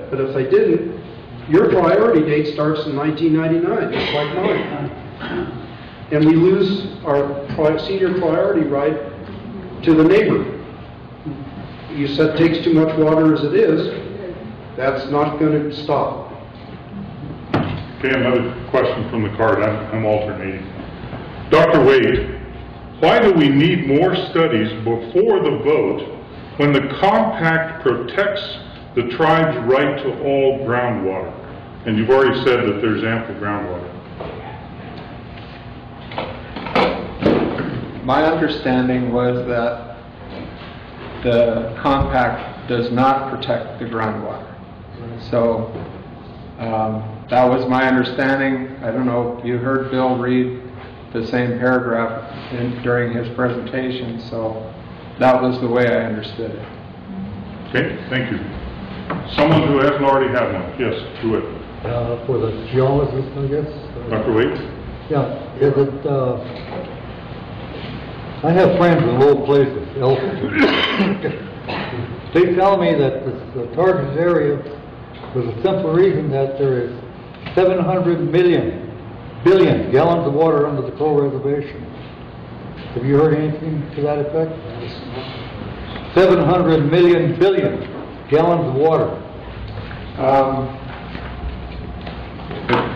But if they didn't, your priority date starts in 1999, just like mine. And we lose our senior priority right to the neighbor. You said it takes too much water as it is. That's not going to stop. Okay, another question from the card. I'm alternating. Dr. Wade, why do we need more studies before the vote when the compact protects the tribe's right to all groundwater? And you've already said that there's ample groundwater. My understanding was that the compact does not protect the groundwater. So that was my understanding. I don't know if you heard Bill read the same paragraph during his presentation, so that was the way I understood it. Okay, thank you. Someone who hasn't already had one. Yes, do it. For the geologist, I guess. Dr. Wade? Yeah, is it, I have friends in low places, altitude. They tell me that the targeted area, for the simple reason that there is 700 billion gallons of water under the Crow Reservation. Have you heard anything to that effect? 700 billion gallons of water.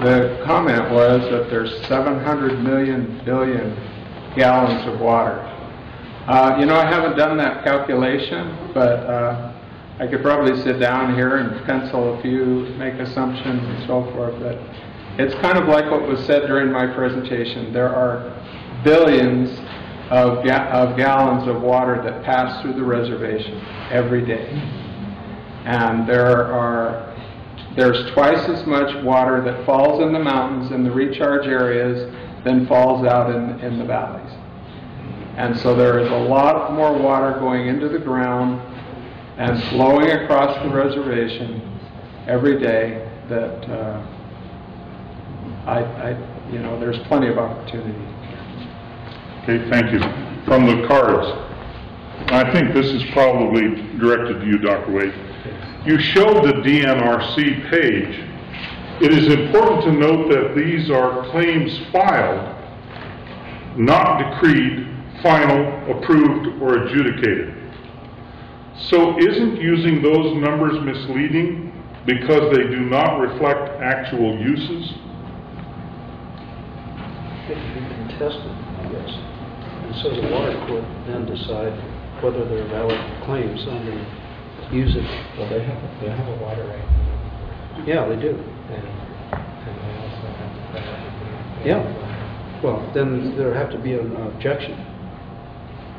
The comment was that there's 700 billion gallons of water. You know, I haven't done that calculation, but I could probably sit down here and pencil a few, make assumptions and so forth. But it's kind of like what was said during my presentation. There are billions of gallons of water that pass through the reservation every day. And there's twice as much water that falls in the mountains in the recharge areas than falls out in the valleys. And so there is a lot more water going into the ground and flowing across the reservation every day that you know, there's plenty of opportunity. Okay, thank you. From the cards, I think this is probably directed to you, Dr. Wade. You showed the DNRC page. It is important to note that these are claims filed, not decreed, final, approved, or adjudicated. So isn't using those numbers misleading because they do not reflect actual uses? It can be contested, I guess. And so the water court then decide whether they're valid claims under usage. Well, they have a water right. Yeah, they do. And they also have to Yeah. Well, then there have to be an objection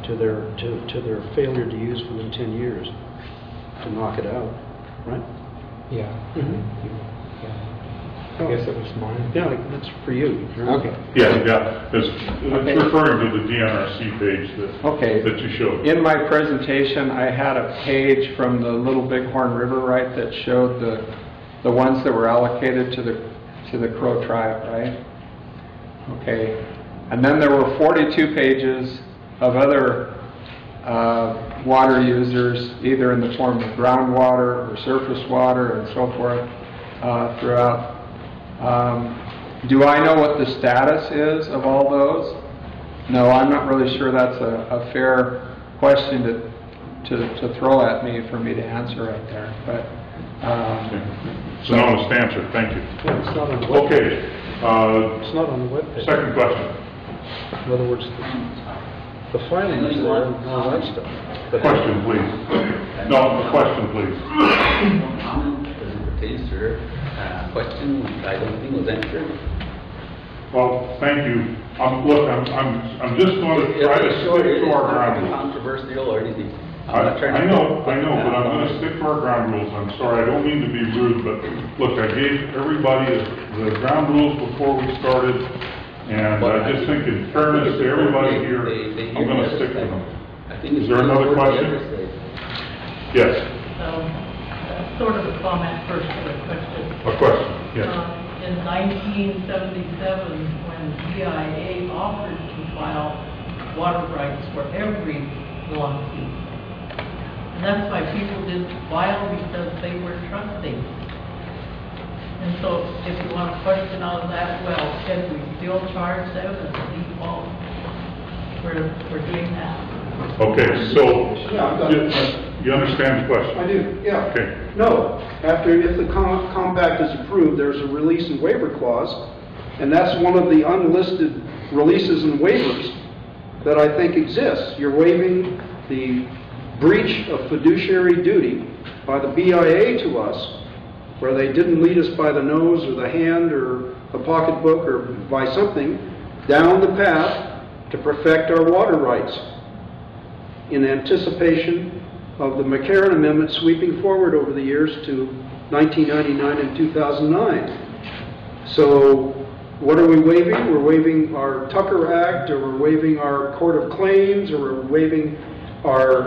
to their failure to use within 10 years to knock it out, right? Yeah. Mm-hmm. Yeah. I guess it was mine. Yeah, that's for you. Okay. Yeah. It's referring to the DNRC page that you showed. In my presentation, I had a page from the Little Bighorn River, right, that showed the ones that were allocated to the Crow tribe, right? Okay. And then there were 42 pages of other water users, either in the form of groundwater or surface water and so forth throughout. Do I know what the status is of all those? No, I'm not really sure that's a fair question to throw at me for me to answer right there. But it's an honest answer. Thank you. Yeah, it's not on the web Okay. It's not on the web page. Second question. In other words, the filing is there and all that stuff. But Question, please. No, question, please. Comment as it pertains to her question, which I don't think was answered. Well, thank you. Look, I'm just going to try to stick to our ground rules. Controversial or anything. I know, but I'm going to stick to our ground rules. I'm sorry, I don't mean to be rude, but look, I gave everybody the ground rules before we started, and I just think in fairness to everybody here, I'm going to stick to them. Is there another question? Yes. Sort of a comment first and a question. A question, yes. In 1977, when EIA offered to file water rights for every long feet. And that's why people didn't file, because they were trusting And so if you want to question all of that, well, can we still charge them as a default for doing that? Okay, so, Yeah, I've got it. you understand the question? I do, yeah. Okay. No, if the compact is approved, there's a release and waiver clause, and that's one of the unlisted releases and waivers that I think exists. You're waiving the breach of fiduciary duty by the BIA to us, where they didn't lead us by the nose or the hand or the pocketbook or by something down the path to perfect our water rights in anticipation of the McCarran Amendment sweeping forward over the years to 1999 and 2009. So what are we waiving? We're waiving our Tucker Act, or we're waiving our Court of Claims, or we're waiving our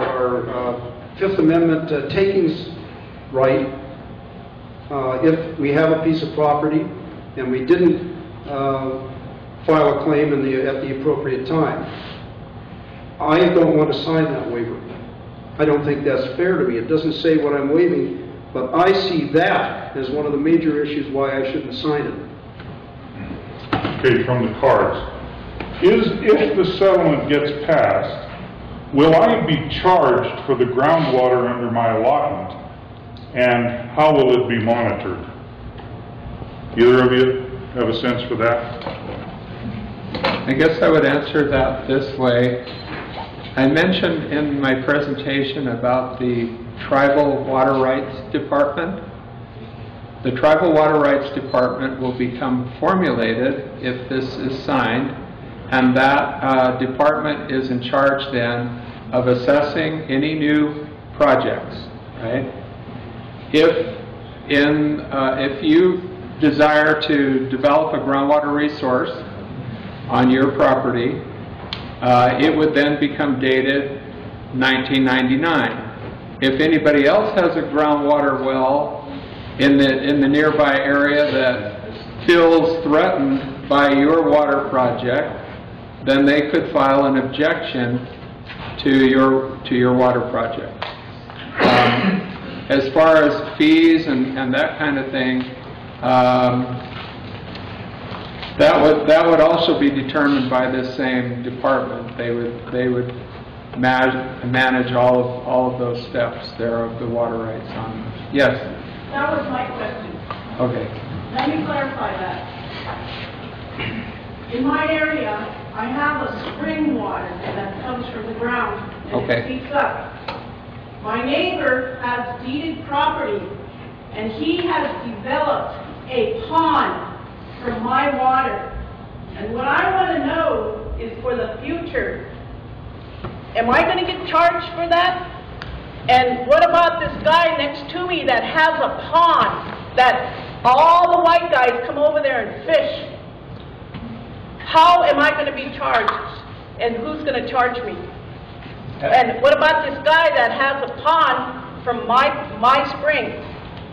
Fifth Amendment takings right if we have a piece of property and we didn't file a claim at the appropriate time. I don't want to sign that waiver. I don't think that's fair to me. It doesn't say what I'm waiving, but I see that as one of the major issues why I shouldn't sign it. Okay, from the cards. If the settlement gets passed, will I be charged for the groundwater under my allotment? And how will it be monitored? Either of you have a sense for that? I guess I would answer that this way. I mentioned in my presentation about the Tribal Water Rights Department. The Tribal Water Rights Department will become formulated if this is signed, and that department is in charge then of assessing any new projects, right? If you desire to develop a groundwater resource on your property, it would then become dated 1999. If anybody else has a groundwater well in the nearby area that feels threatened by your water project, then they could file an objection to your water project. As far as fees and that kind of thing, that would also be determined by this same department. They would manage all of those steps there of the water rights on. Yes. That was my question. Okay. Let me clarify that. In my area, I have a spring water that comes from the ground and Okay. it seeps up. My neighbor has deeded property and he has developed a pond from my water. And what I want to know is for the future, am I going to get charged for that? And what about this guy next to me that has a pond that all the white guys come over there and fish? How am I going to be charged? And who's going to charge me? And what about this guy that has a pond from my spring?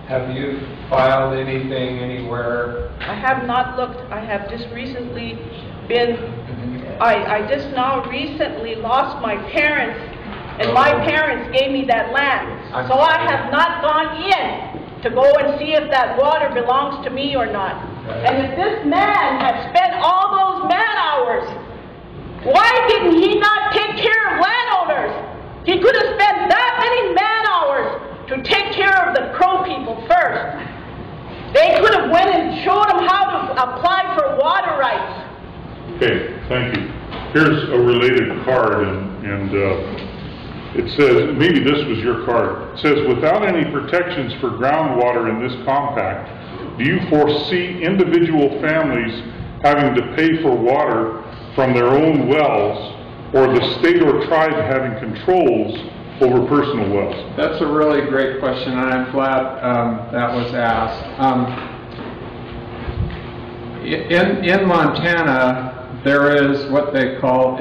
Have you filed anything anywhere? I have not looked. I have just recently been, I just now recently lost my parents, and my parents gave me that land. So I have not gone in to go and see if that water belongs to me or not. And if this man had spent all those man hours, why didn't he not take care of landowners? He could have spent that many man hours to take care of the Crow people first. They could have went and showed them how to apply for water rights. Okay, thank you. Here's a related card, and it says, maybe this was your card. It says, without any protections for groundwater in this compact, do you foresee individual families having to pay for water from their own wells, or the state or tribe having controls over personal wells? That's a really great question, and I'm glad that was asked. In Montana, there is what they call